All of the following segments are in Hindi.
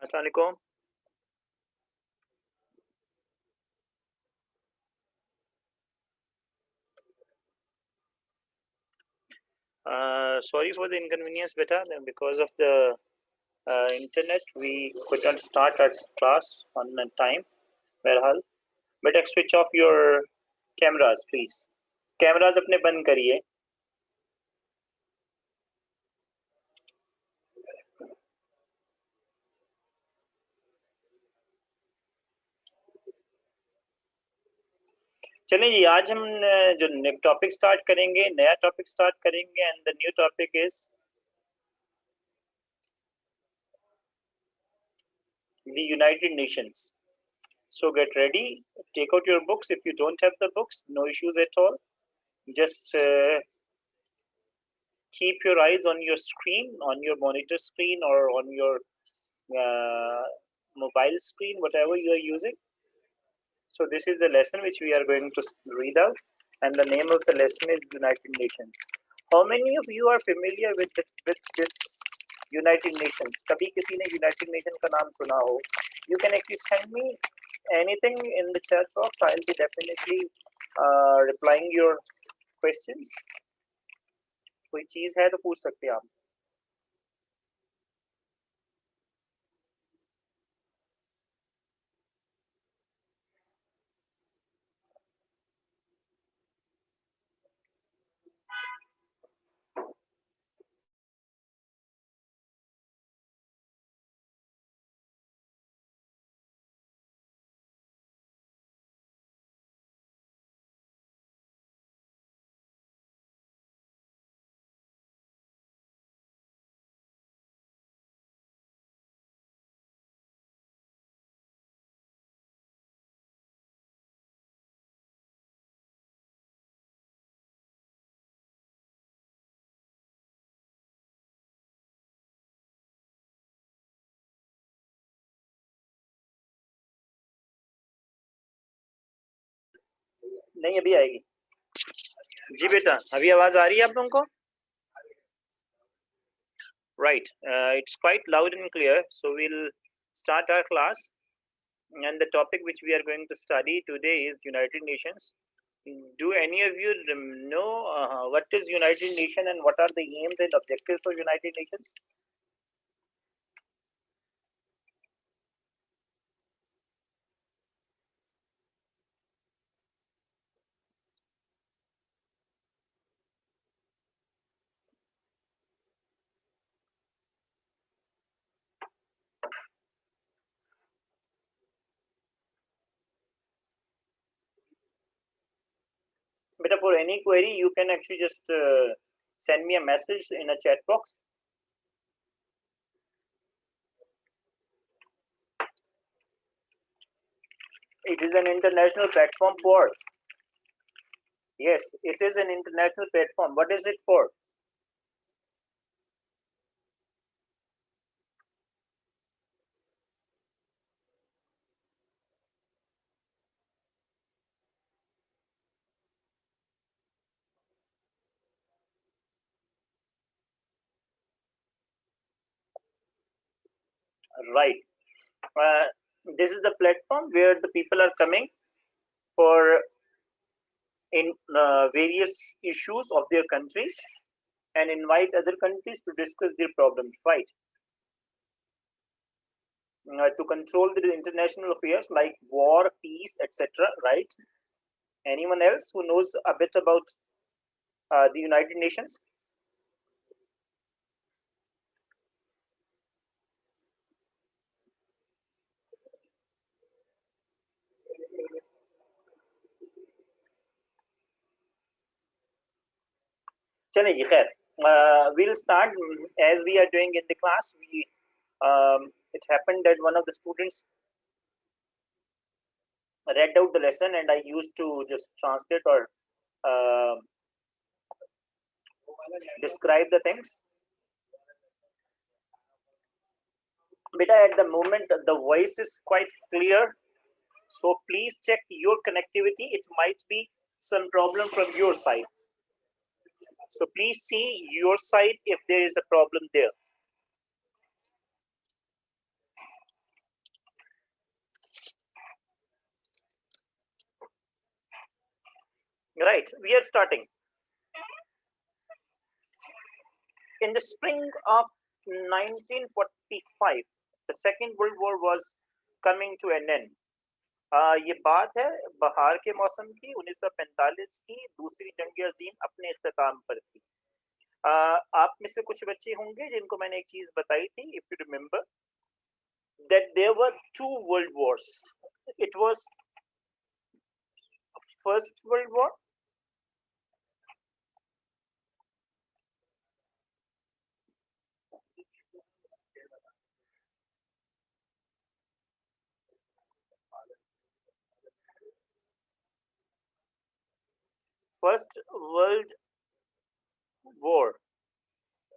अस्सलाम वालेकुम। Sorry for the inconvenience, beta. Because of the internet, we could not start our class on time. बहरहाल, बेटा switch off your cameras, please. Cameras अपने बंद करिए. चलिए जी, आज हम जो टॉपिक स्टार्ट करेंगे, नया टॉपिक स्टार्ट करेंगे, and the new topic is the United Nations. So get ready, take out your books. If you don't have the books, no issues at all. Just keep your eyes on your screen, on your monitor screen, or on your mobile screen, whatever you are using. So this is the lesson which we are going to read out, and the name of the lesson is United Nations. How many of you are familiar with this United Nations? कभी किसी ने United Nations का नाम सुना हो? You can actually send me anything in the chat box. I'll be definitely replying your questions. कोई चीज है तो पूछ सकते हैं आप. नहीं अभी आएगी. जी बेटा, अभी आवाज आ रही है आप लोगों को? Right, it's quite loud and clear. So we'll start our class, and the topic which we are going to study today is United Nations. Do any of you know what is United Nation and what are the aims and objectives of United Nations? But for any query, you can actually just send me a message in a chat box. It is an international platform for. Yes, it is an international platform. What is it for? Right. This is the platform where the people are coming for in various issues of their countries and invite other countries to discuss their problems, right? To control the international affairs like war, peace, etc., right? Anyone else who knows a bit about the United Nations? चलिए खैर, we'll start as we are doing in the class. It happened that one of the students read out the lesson and I used to just translate or describe the things. Beta, at the moment the voice is quite clear, so please check your connectivity. It might be some problem from your side, so please see your side if there is a problem there. Right, we are starting. In the spring of 1945, the Second World War was coming to an end. ये बात है बहार के मौसम की, 1945 की दूसरी जंग अजीम अपने इख्तिताम पर थी। आप में से कुछ बच्चे होंगे जिनको मैंने एक चीज बताई थी, if you remember that there were two world wars. It was First World War. First World War.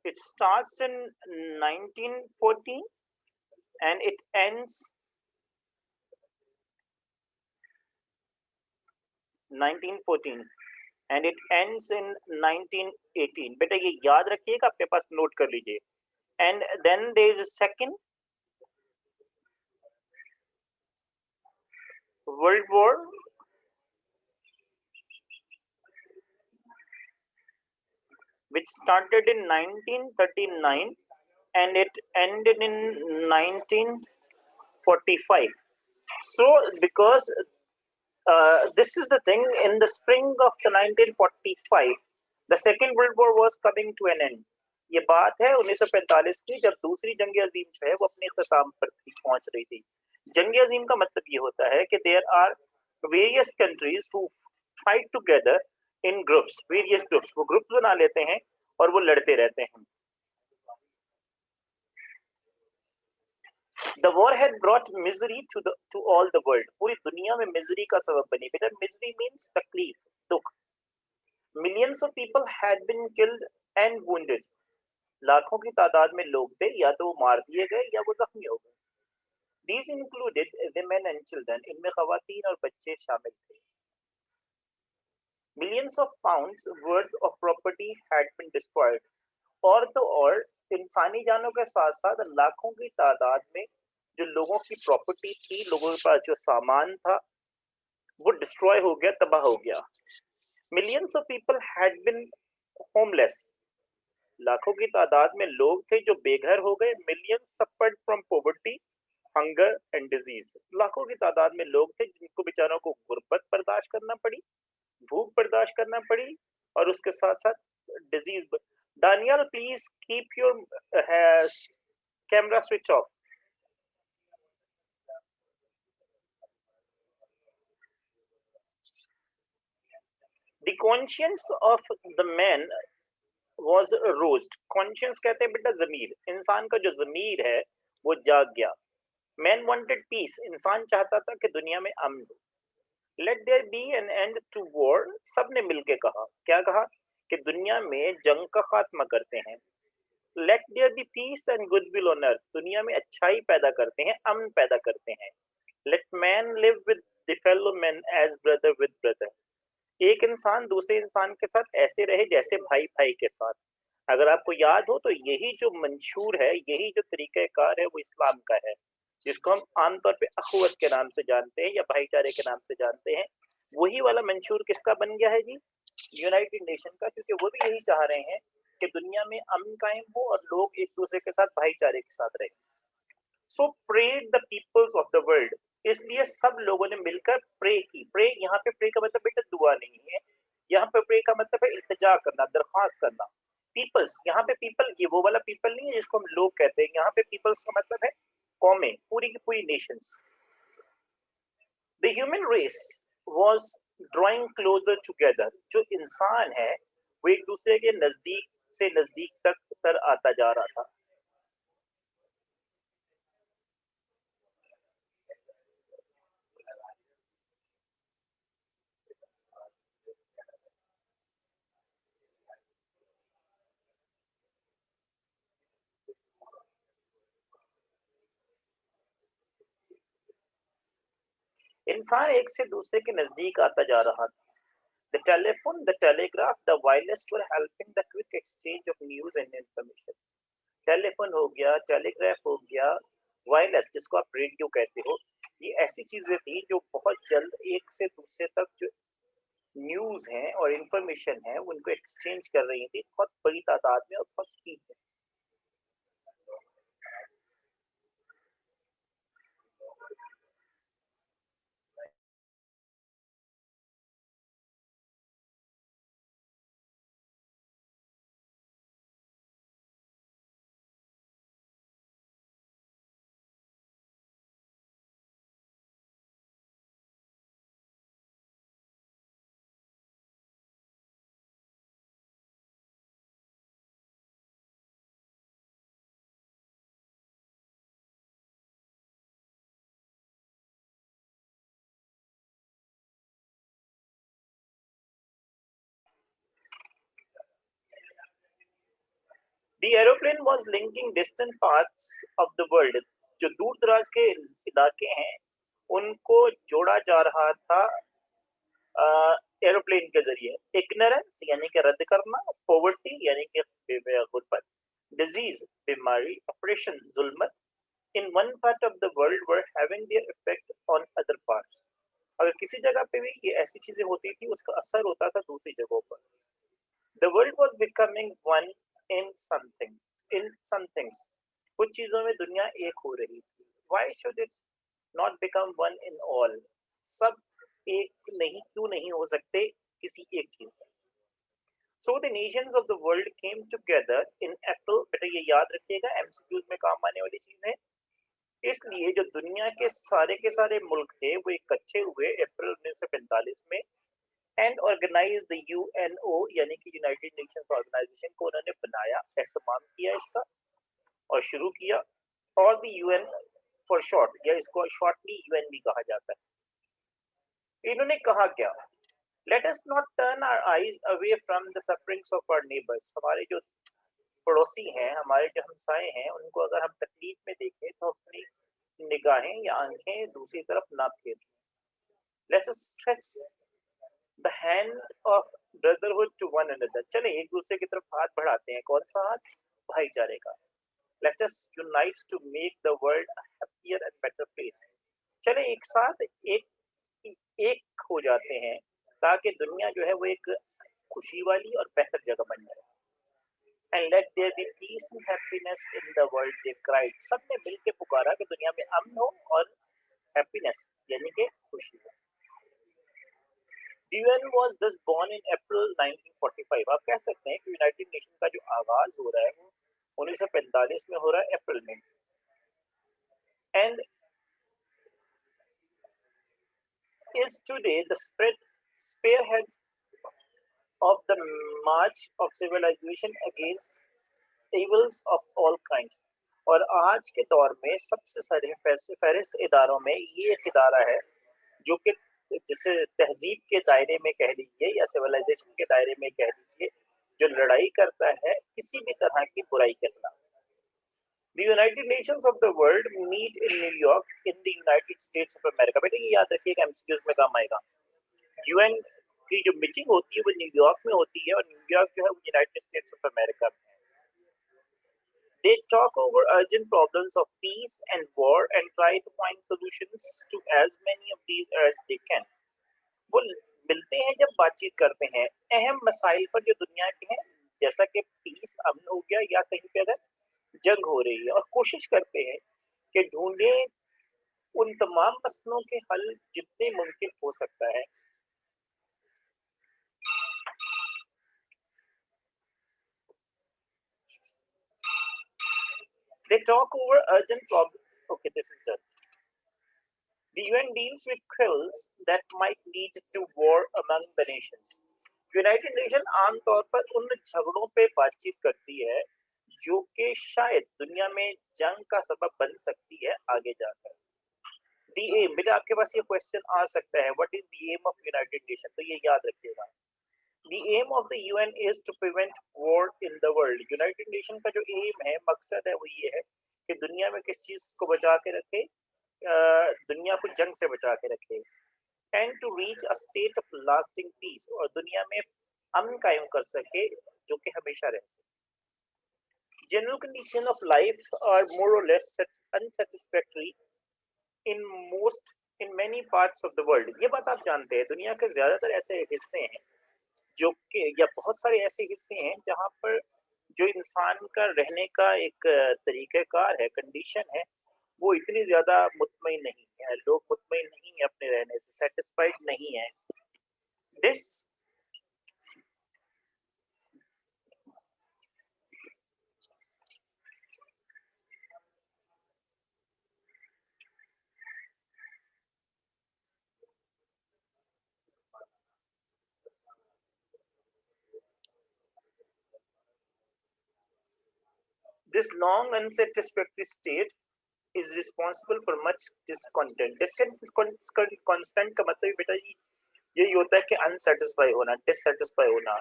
It starts in 1914 and it ends 1914 and it ends in 1918. बेटा ये याद रखिएगा, अपने पास नोट कर लीजिए. And then there is a Second World War, which started in 1939 and it ended in 1945. So, because this is the thing, in the spring of the 1945, the Second World War was coming to an end. ये बात है 1945 की, जब दूसरी जंग अजीम जो है वो अपने इख्तिताम पर पहुंच रही थी. जंग अजीम का मतलब ये होता है कि there are various countries who fight together in groups, various groups, वो ग्रुप्स बना लेते हैं और वो लड़ते रहते हैं. The war had brought misery to all the world. पूरी दुनिया में मिजरी का सबब बनी. बेटा मिजरी मीन्स तकलीफ, दुख. Millions of people had been killed and wounded. लाखों की तादाद में लोग थे, या तो वो मार दिए गए या वो जख्मी हो गए. These included women and children. इनमें खवातीन और बच्चे शामिल थे. Millions of pounds worth of property had been destroyed. और तो और इंसानी जानों के साथ साथ लाखों की तादाद में जो लोगों की प्रॉपर्टी थी, लोगों के पास जो सामान था, वो डिस्ट्रॉय हो गया, तबाह हो गया. Millions of people had been homeless. लाखों की तादाद में लोग थे जो बेघर हो गए. Millions suffered from poverty, hunger and disease. लाखों की तादाद में लोग थे जिनको बेचारों को गुर्बत बर्दाश्त करना पड़ी, भूख बर्दाश्त करना पड़ी, और उसके साथ साथ disease. Daniel, please keep your camera switch off. The conscience of the man was roused. Conscience कहते हैं बेटा जमीर. इंसान का जो जमीर है वो जाग गया. Man wanted peace. इंसान चाहता था कि दुनिया में अमन हो. Let there be an end to war. सबने मिलके कहा. क्या कहा? कि दुनिया में जंग का खात्मा करते हैं. Let there be peace and goodwill on earth. दुनिया में अच्छाई पैदा करते हैं, अमन पैदा करते हैं. Let man live with the fellow men as brother with brother. एक इंसान दूसरे इंसान के साथ ऐसे रहे जैसे भाई भाई के साथ. अगर आपको याद हो तो यही जो मंशूर है, यही जो तरीक़ाकार है, वो इस्लाम का है, जिसको हम आमतौर पे अखुवत के नाम से जानते हैं या भाईचारे के नाम से जानते हैं. वही वाला मंशूर किसका बन गया है जी? यूनाइटेड नेशन का, क्योंकि वो भी यही चाह रहे हैं कि दुनिया में अमन कायम हो और लोग एक दूसरे के साथ भाईचारे के साथ रहें. So spread the peoples of the world. इसलिए सब लोगों ने मिलकर प्रे की. प्रे, यहाँ पे प्रे का मतलब बेटा दुआ नहीं है. यहाँ पे प्रे का मतलब है इल्तिजा करना, दरख्वास्त करना. पीपल्स, यहाँ पे पीपल ये वो वाला पीपल नहीं है जिसको हम लोग कहते हैं. यहाँ पे पीपल्स का मतलब है कौमें, पूरी की पूरी nations. The human race was drawing closer together. जो इंसान है वो एक दूसरे के नजदीक से नजदीक तक तर आता जा रहा था. इंसान एक से दूसरे के नजदीक आता जा रहा था. The telephone, the telegraph, the wireless were helping the quick exchange of news and information. Telephone हो गया, टेलीग्राफ हो गया, वायरलेस जिसको आप रेडियो कहते हो, ये ऐसी चीजें थी जो बहुत जल्द एक से दूसरे तक जो न्यूज हैं और इंफॉर्मेशन है उनको एक्सचेंज कर रही थी बहुत बड़ी तादाद में और बहुत स्पीड में. The aeroplane was linking distant parts of the world. जो दूर दराज के इलाके हैं उनको जोड़ा जा रहा था एरोप्लेन के जरिए. इग्नोरेंस यानी कि रद्द करना, पॉवर्टी यानी कि गुर्बत, डिजीज बीमारी, operation जुल्मत in one part of the world were having their effect on other parts. अगर किसी जगह पे भी ये ऐसी चीजें होती थी उसका असर होता था दूसरी जगहों पर. The world was becoming one in some things. कुछ चीजों में दुनिया एक हो रही थी. Why should it not become one in all? सब एक नहीं क्यों नहीं हो सकते किसी एक चीज में. So the nations of the world came together in April. बेटा ये याद रखिएगा एमसीक्यूज में काम आने वाली चीज है. इसलिए जो दुनिया के सारे मुल्क थे वो इकट्ठे हुए अप्रैल 1945 में एंड ऑर्गेनाइज द यूएनओ यानी कि यूनाइटेड नेशंस ऑर्गेनाइजेशन को उन्होंने बनाया, एहतमाम किया इसका और शुरू किया. और द यूएन फॉर शॉर्ट या इसको शॉर्टली यूएन भी कहा जाता है. इन्होंने कहा क्या? Let us not turn our eyes away from the sufferings of our neighbours. हमारे जो पड़ोसी हैं, हमारे जो हमसाए हैं, उनको अगर हम तकलीफ में देखें तो अपनी निगाहें या आंखें दूसरी तरफ ना फेरें. Let's us stretch the hand of brotherhood to one another. चले एक दूसरे की तरफ हाथ बढ़ाते हैं. कौन सा हाथ? भाईचारे का. Let's us unite to make the world a happier and better place. चले एक साथ एक हो जाते हैं ताकि दुनिया जो है वो एक खुशी वाली और बेहतर जगह बन जाए. And let there be peace and happiness in the world, they cried. सबने मिलके पुकारा कि दुनिया में अमन हो और हैप्पीनेस यानी कि खुशी हो. The UN was thus born in April 1945. आप कह सकते हैं कि यूनाइटेड नेशन का जो आगाज हो रहा है वो 1945 में हो रहा है अप्रैल में. And is today the spearhead of the march of civilization against evils of all kinds. और आज के दौर में सबसे सारे फहरिस्त इदारों में ये एक इदारा है जो कि जिसे तहजीब के दायरे में कह लीजिए या सिविलाइजेशन के दायरे में कह लीजिए, जो लड़ाई करता है किसी भी तरह की बुराई के खिलाफ. The United Nations of the world meet in New York in the United States of America. बेटा ये याद रखिएगा एमसीक्यूज में काम आएगा. यूएन की जो मीटिंग होती है वो न्यूयॉर्क में होती है और न्यूयॉर्क जो है वो यूनाइटेड स्टेट्स ऑफ अमेरिका में. They talk over urgent problems of peace and war and try to find solutions to as many of these as they can. वो मिलते हैं जब बातचीत करते हैं अहम मसाइल पर जो दुनिया के हैं, जैसा कि पीस अमन हो गया या कहीं पे अगर जंग हो रही है, और कोशिश करते हैं कि ढूंढे उन तमाम मसलों के हल जितने मुमकिन हो सकता है. They talk over urgent problems. Okay, this is done. The UN deals with quarrels that might lead to war among the nations. United nation आमतौर पर उन झगड़ों पे बातचीत करती है जो कि शायद दुनिया में जंग का सबब बन सकती है आगे जाकर. दी एम, बेटा आपके पास ये क्वेश्चन आ सकता है, what is the aim of United Nation? तो ये याद रखिएगा. The aim of the UN is to prevent war in the world. United Nation का जो एम है, मकसद है, वो ये है कि दुनिया में किस चीज को बचा के रखे, दुनिया को जंग से बचा के रखे. And to reach a state of lasting peace, और दुनिया में अमन कायम कर सके जो कि हमेशा रह सके. General conditions of life are more or less unsatisfactory in most in many parts of the world. ये बात आप जानते हैं, दुनिया के ज्यादातर ऐसे हिस्से हैं जो कि या बहुत सारे ऐसे हिस्से हैं जहाँ पर जो इंसान का रहने का एक तरीक़ाकार है, कंडीशन है, वो इतनी ज़्यादा मुतमईन नहीं है। लोग मुतमईन नहीं है अपने रहने से, सैटिस्फाइड नहीं है। This this long unsatisfactory state is responsible for much discontent. Discontent का मतलब बेटा जी यही होता है कि अनसैटिस्फाई होना, डिससैटिस्फाई होना।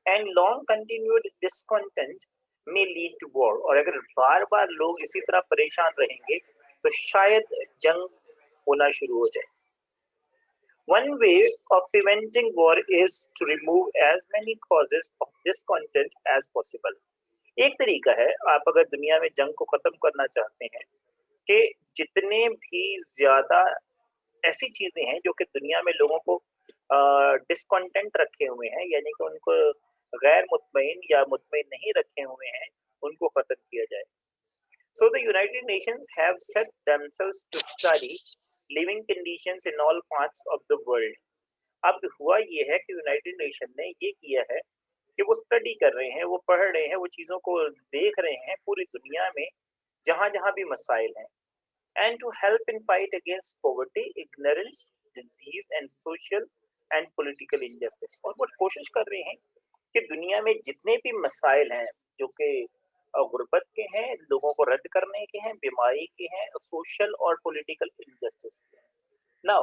And long continued discontent may lead to war, और अगर बार-बार लोग इसी तरह परेशान रहेंगे तो शायद जंग होना शुरू हो जाए। One way of preventing war is to remove as many causes of discontent as possible. एक तरीका है, आप अगर दुनिया में जंग को खत्म करना चाहते हैं कि जितने भी ज्यादा ऐसी चीजें हैं जो कि दुनिया में लोगों को डिस्कंटेंट रखे हुए हैं, यानी कि उनको गैर मुतमईन या मुतमईन नहीं रखे हुए हैं, उनको खत्म किया जाए। So the United Nations have set themselves to study living conditions in all parts of the world. अब हुआ ये है कि यूनाइटेड नेशन ने ये किया है कि वो स्टडी कर रहे हैं, वो पढ़ रहे हैं, वो चीज़ों को देख रहे हैं पूरी दुनिया में जहाँ-जहाँ भी मसाइल हैं, and to help in fight against poverty, ignorance, disease and social and political injustice. और वो कोशिश कर रहे हैं कि दुनिया में जितने भी मसाइल हैं जो कि गुर्बत के हैं, लोगों को रद्द करने के हैं, बीमारी के हैं, सोशल और पॉलिटिकल इनजस्टिस के हैं। Now,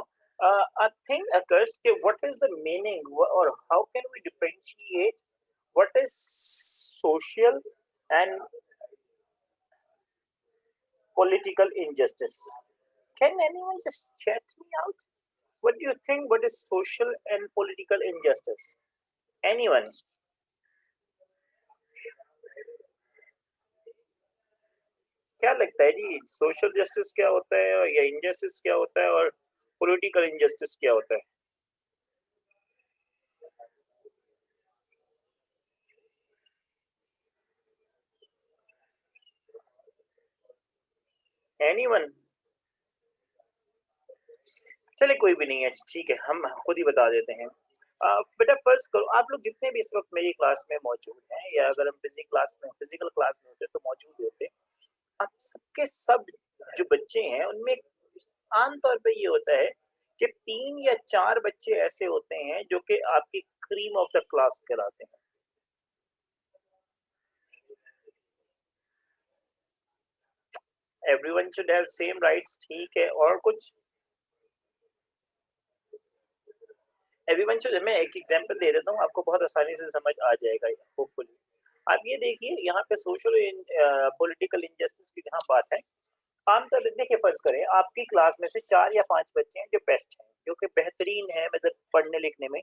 a thing occurs कि what is the meaning or how can we differentiate what is social and political injustice? Can anyone just chat me out? What do you think? What is social and political injustice? Anyone? क्या लगता है जी, सोशल जस्टिस क्या होता है या इनजस्टिस क्या होता है और पॉलिटिकल इनजस्टिस क्या होता है? एनीवन? चलिए कोई भी नहीं है, ठीक है, हम खुद ही बता देते हैं। बेटा फर्ज करो आप लोग जितने भी इस वक्त मेरी क्लास में मौजूद हैं या अगर हम फिजिकल क्लास में होते तो मौजूद ही होते, आप सबके सब जो बच्चे हैं उनमें आमतौर पे ये होता है कि 3 या 4 बच्चे ऐसे होते हैं जो कि आपकी क्रीम ऑफ द क्लास कहलाते हैं। Everyone should have same rights, ठीक है, और कुछ? एवरीवन शुड, मैं एक एग्जांपल दे देता हूँ, आपको बहुत आसानी से समझ आ जाएगा होपफुली। आप ये देखिए यहाँ पे सोशल पॉलिटिकल इनजस्टिस की जहाँ बात है, आमतौर पे देखिए फर्ज करें आपकी क्लास में से 4 या 5 बच्चे हैं जो बेस्ट हैं, जो कि बेहतरीन है मतलब पढ़ने लिखने में।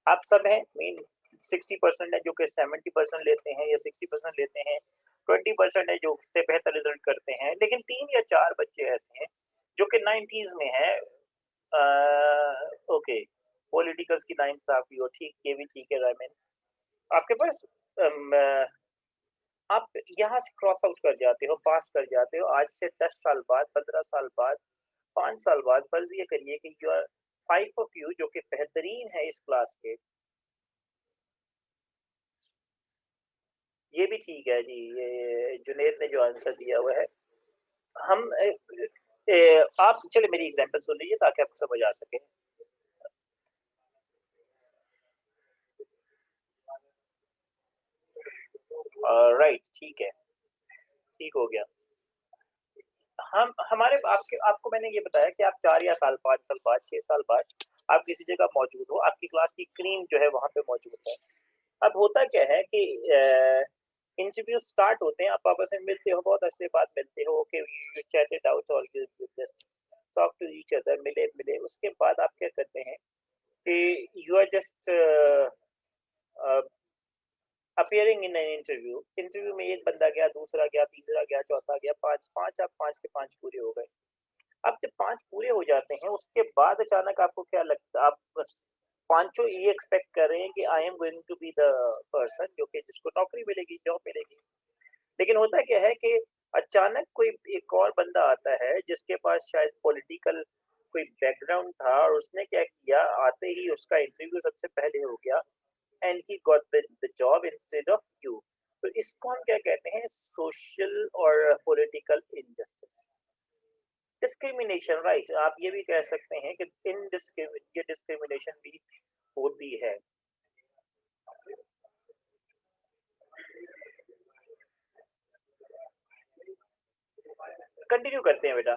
आप सब हैं मीन 60% है जो कि 70% लेते हैं या 60% लेते हैं, 20% है जो उससे बेहतर रिजल्ट करते हैं, लेकिन 3 या 4 बच्चे ऐसे हैं जो कि 90s में है। ओके, पॉलिटिकल्स की नाइंसाफी हो, ठीक, ये भी ठीक है रायमन। आपके पास आप यहाँ से क्रॉस आउट कर जाते हो, पास कर जाते हो, आज से 10 साल बाद, 15 साल बाद, 5 साल बाद फर्ज ये करिए कि यू आर 5 ऑफ यू जो कि बेहतरीन है इस क्लास के। ये भी ठीक है जी, ये जुनैद ने जो आंसर दिया हुआ है। हम आप चलिए मेरी एग्जांपल सुन लीजिए ताकि आपको समझ आ सके। राइट, ठीक है, ठीक हो गया। हम हमारे आपके आपको मैंने ये बताया कि आप 4 या साल 5 साल बाद, 6 साल बाद आप किसी जगह मौजूद हो, आपकी क्लास की क्रीम जो है वहाँ पे मौजूद है। अब होता क्या है कि इंटरव्यू स्टार्ट होते हैं, आप आपस में मिलते हो, बहुत अच्छे बाद मिलते हो, okay you chat it out और you just talk to each other, मिले, उसके बाद आप क्या करते हैं कि you are just appearing in an interview में एक बंदा गया, दूसरा गया, तीसरा गया, चौथा गया, 5 आप 5 के 5 पूरे हो गए। अब जब 5 पूरे हो जाते हैं, उसके बाद अचानक आपको क्या लगता है, आप पाँचों ये एक्सपेक्ट कर रहे हैं कि I am going to be the person जो कि जिसको नौकरी मिलेगी, जॉब मिलेगी। लेकिन होता क्या है कि अचानक कोई एक और बंदा आता है जिसके पास शायद पॉलिटिकल कोई बैकग्राउंड था, और उसने क्या किया, आते ही उसका इंटरव्यू सबसे पहले हो गया, and he got the job instead of you. तो इसको हम क्या कहते हैं, सोशल और पॉलिटिकल इनजस्टिस, डिस्क्रिमिनेशन, राइट। आप ये भी कह सकते हैं कि ये डिस्क्रिमिनेशन भी होती है। कंटिन्यू करते हैं बेटा।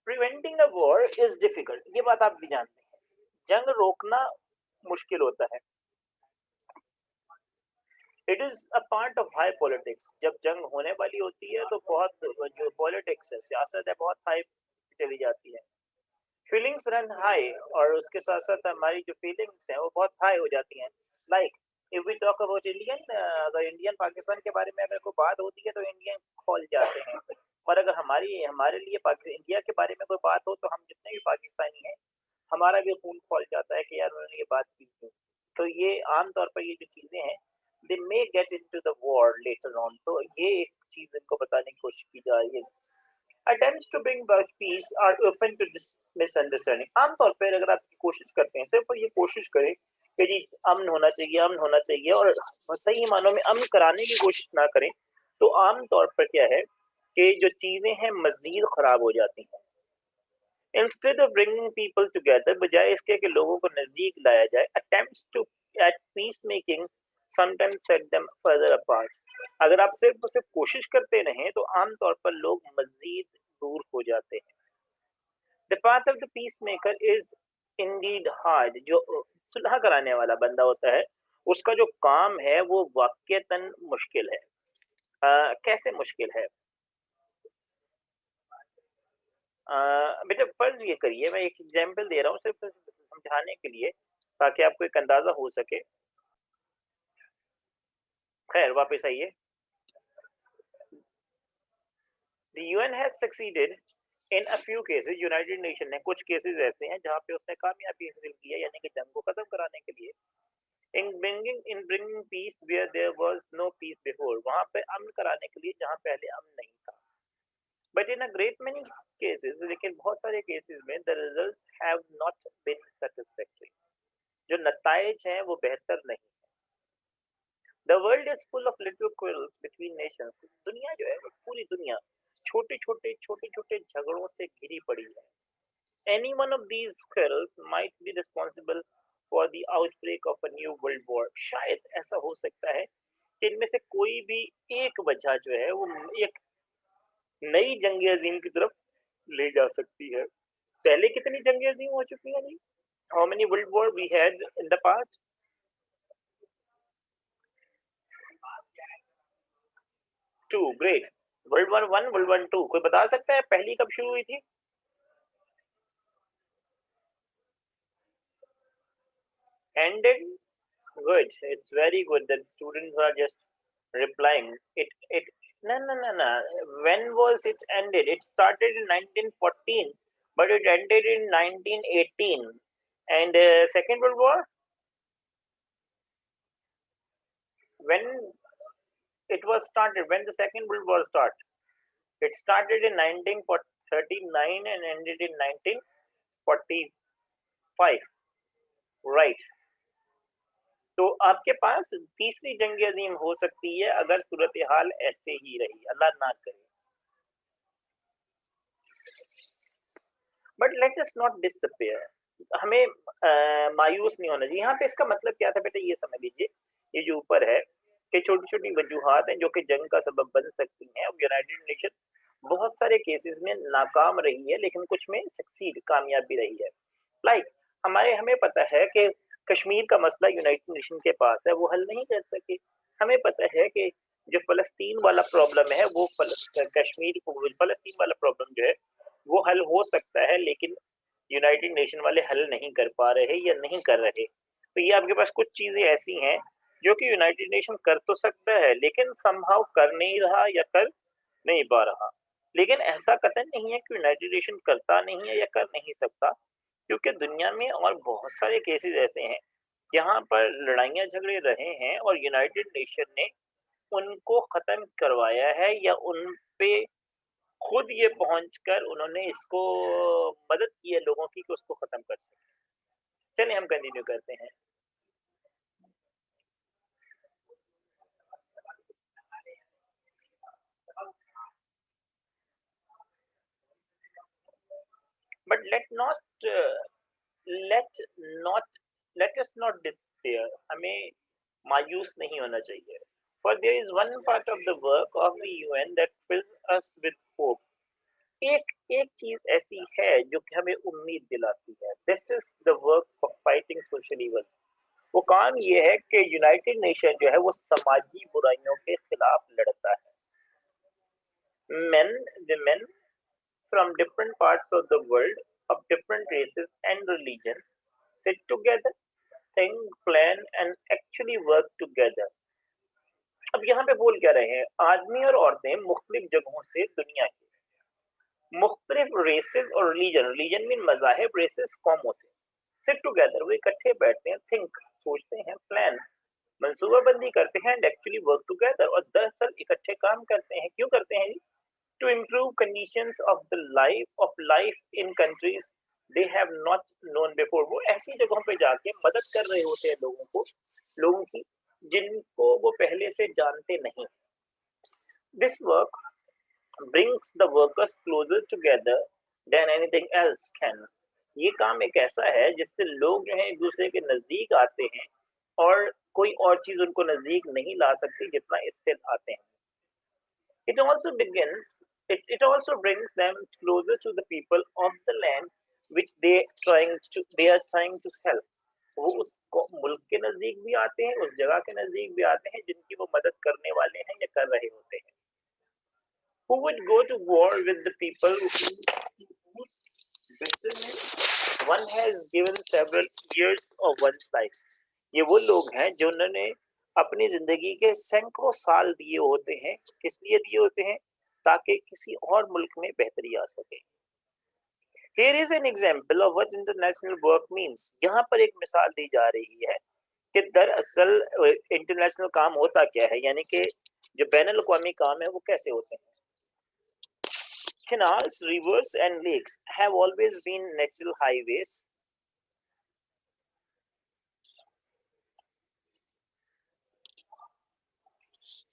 Preventing a war is difficult, ये बात आप भी जानते हैं। जंग रोकना मुश्किल होता है। It is a part of high politics. जब जंग होने वाली होती है तो बहुत जो पॉलिटिक्स है, सियासत है, बहुत हाई चली जाती है। फीलिंग्स रन हाई, और उसके साथ साथ हमारी जो फीलिंग्स हैं वो बहुत हाई हो जाती हैं। Like if we talk about Indian, अगर इंडियन पाकिस्तान के बारे में अगर कोई बात होती है तो इंडियन खोल जाते हैं। और अगर हमारे लिए इंडिया के बारे में कोई बात हो तो हम जितने भी पाकिस्तानी हैं, हमारा भी खून खोल जाता है कि यार उन्होंने ये बात की क्यों। तो ये आमतौर पर ये जो चीजें हैं, they may get into the war later on. तो ये एक चीज इनको बताने की कोशिश की जा रही है। attempts to bring about peace are open to this misunderstanding। आमतौर पर अगर आप कोशिश करते हैं, सिर्फ ये कोशिश करें कि जी अमन होना चाहिए, अमन होना चाहिए, और सही मानों में अमन कराने की कोशिश ना करें, तो आमतौर पर क्या है कि जो चीजें हैं मजीद खराब हो जाती हैं। Instead of bringing people together, बजाय इसके कि लोगों को नजदीक लाया जाए, attempts to at peace making sometimes set them further apart. अगर आप सिर्फ कोशिश करते रहें तो आमतौर पर लोग मजीद दूर हो जाते हैं। The path of the peace maker is Indeed hard. जो सुलह कराने वाला बंदा होता है, उसका जो काम है वो वाकईतन मुश्किल है। कैसे मुश्किल है? बेटा फर्ज ये करिए, मैं एक एग्जांपल दे रहा हूँ सिर्फ समझाने के लिए, ताकि आपको एक अंदाजा हो सके। खैर वापस आइए। The UN has succeeded in a few cases. United nation ने कुछ केसेस ऐसे हैं जहाँ पे उसने कामयाबी हासिल की है, यानी कि जंग को खत्म कराने के लिए। In bringing peace where there was no peace before. वहां पे अमन कराने के लिए जहाँ पहले अमन नहीं था। But in a great many cases, लेकिन बहुत सारे केसेस में the results have not been satisfactory. जो नताइज हैं वो बेहतर नहीं। The world is full of little quarrels between nations. दुनिया जो है वो पूरी दुनिया छोटे छोटे झगड़ों से घिरी पड़ी है। Any one of these quills might be responsible for the outbreak of a new world war. शायद ऐसा हो सकता है कि इनमें से कोई भी एक वजह जो है वो एक नई जंग अजीम की तरफ ले जा सकती है। पहले कितनी जंग अजीम हो चुकी है जी? How many world war we had in the past? Two, great. World war one, world war two, कोई बता सकता है पहली कब शुरू हुई थी? Ended? Good. It's very good that students are just replying. It no. When was it ended? It started in 1914, but it ended in 1918. And Second World War, when it was started, when the Second World War started, it started in 1939 and ended in 1945. Right. तो आपके पास तीसरी जंग अजीम हो सकती है अगर सूरत हाल ऐसे ही रही, अल्लाह ना करे। But let us not disappear. हमें मायूस नहीं होना चाहिए। यहाँ पे इसका मतलब क्या था बेटा, ये समझ लीजिए। ये जो ऊपर है कि छोटी छोटी वजूहात हैं जो कि जंग का सबब बन सकती हैं। अब यूनाइटेड नेशन बहुत सारे केसेस में नाकाम रही है, लेकिन कुछ में सक्सीड, कामयाब भी रही है। लाइक हमें पता है कि कश्मीर का मसला यूनाइटेड नेशन के पास है, वो हल नहीं कर सके। हमें पता है कि जो फलस्तीन वाला प्रॉब्लम है, वो फलस्तीन वाला प्रॉब्लम जो है वो हल हो सकता है, लेकिन यूनाइटेड नेशन वाले हल नहीं कर पा रहे या नहीं कर रहे। तो ये आपके पास कुछ चीजें ऐसी हैं जो कि यूनाइटेड नेशन कर तो सकता है, लेकिन समहाउ कर नहीं रहा या कर नहीं पा रहा। लेकिन ऐसा कतई नहीं है कि यूनाइटेड नेशन करता नहीं है या कर नहीं सकता, क्योंकि दुनिया में और बहुत सारे केसेस ऐसे हैं जहाँ पर लड़ाइयाँ झगड़े रहे हैं और यूनाइटेड नेशन ने उनको खत्म करवाया है, या उन पे खुद ये पहुंचकर उन्होंने इसको मदद की है लोगों की कि उसको खत्म कर सके। चलिए हम कंटिन्यू करते हैं। But let not let us not despair, हमें मायूस नहीं होना चाहिए। For there is one part of the work of the UN that fills us with hope. एक एक चीज ऐसी है जो कि हमें उम्मीद दिलाती है। This is the work of fighting social evils. वो काम ये है कि यूनाइटेड नेशन जो है वो समाजी बुराइयों के खिलाफ लड़ता है। Men from different parts of the world, of different races and religions, sit together, think, plan and actually work together. अब यहाँ पे बोल क्या रहे हैं, आदमी और औरतें मुख्तलिफ जगहों से दुनिया के मुख्तलिफ रेसेस और रिलीजन मीन मजाहिब, रेसेस कौमों से सिट टुगेदर, वो इकट्ठे बैठते हैं, थिंक सोचते हैं, प्लान मंसूबाबंदी करते हैं एंड एक्चुअली वर्क टुगेदर, और दरअसल इकट्ठे काम करते हैं। क्यों करते हैं? To improve conditions of life in countries they have not known before. वो ऐसी जगहों पे जाके मदद कर रहे होते हैं लोगों की जिनको वो पहले से जानते नहीं। This work brings the workers closer together than anything else can. ये काम एक ऐसा है जिससे लोग जो है एक दूसरे के नजदीक आते हैं, और कोई और चीज उनको नजदीक नहीं ला सकती जितना इससे आते हैं। It also it also brings them closer to the people of the land which they are trying to help. वो उस मुल्क के नजदीक भी आते हैं, उस जगह के नजदीक भी आते हैं जिनकी वो मदद करने वाले हैं या कर रहे होते हैं। Who would go to war with the people whose business one has given several years of one's life? ये वो लोग हैं जो उन्होंने अपनी जिंदगी के सैकड़ों साल दिए होते हैं। किस लिए दिए होते हैं? ताकि किसी और मुल्क में बेहतरी आ सके। Here is an example of what international work means. यहाँ पर एक मिसाल दी जा रही है कि दरअसल इंटरनेशनल काम होता क्या है, यानी कि जो बैनुल अक़वामी काम है वो कैसे होते हैं। Canals, rivers and lakes have always been natural highways.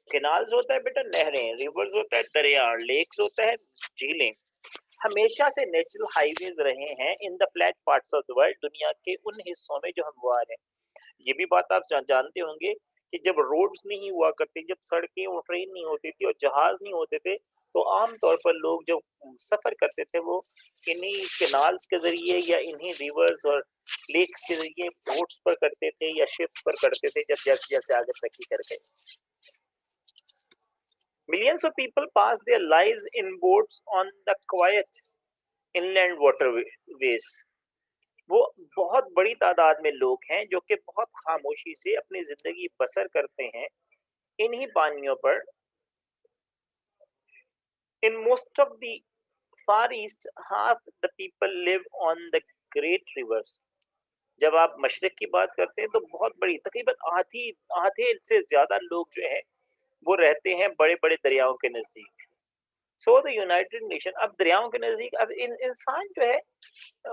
Canals होता है बेटा नहरें, rivers होता है दरिया, lakes होता है झीलें, हमेशा से नेचुरल हाईवेज रहे हैं in the flat parts of the world, दुनिया के उन हिस्सों में जो हमवार हैं। ये भी बात आप जानते होंगे कि जब रोड्स नहीं हुआ करती, जब सड़कें और ट्रेन नहीं होती थी और जहाज नहीं होते थे, तो आम तौर पर लोग जब सफर करते थे वो इन्हीं कैनाल्स के जरिए या इन्हीं रिवर्स और लेक्स के जरिए बोट्स पर करते थे या शिप्स पर करते थे, जब जैसे जैसे आगे तरक्की कर गए। Millions of people pass their lives in boats on the quiet inland waterways. वो बहुत बड़ी तादाद में लोग हैं जो कि बहुत खामोशी से अपनी जिंदगी बसर करते हैं इन्हीं पानियों पर। In most of the far east, half the people live on the great rivers. जब आप मशरिक की बात करते हैं तो बहुत बड़ी, तकरीबन आधे से ज्यादा लोग जो है वो रहते हैं बड़े बड़े दरियाओं के नजदीक। सो द यूनाइटेड नेशन, अब दरियाओं के नजदीक, अब इंसान जो है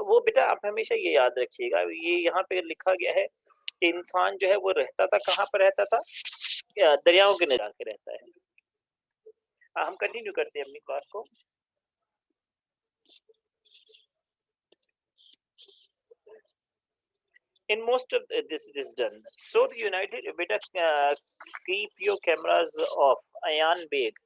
वो बेटा आप हमेशा ये याद रखिएगा, ये यहाँ पे लिखा गया है कि इंसान जो है वो रहता था, कहाँ पर रहता था? दरियाओं के नजदीक के रहता है। हम कंटिन्यू करते हैं अपनी क्लास को। In most of this done, so the United beta keep your cameras off. Ayan Beg,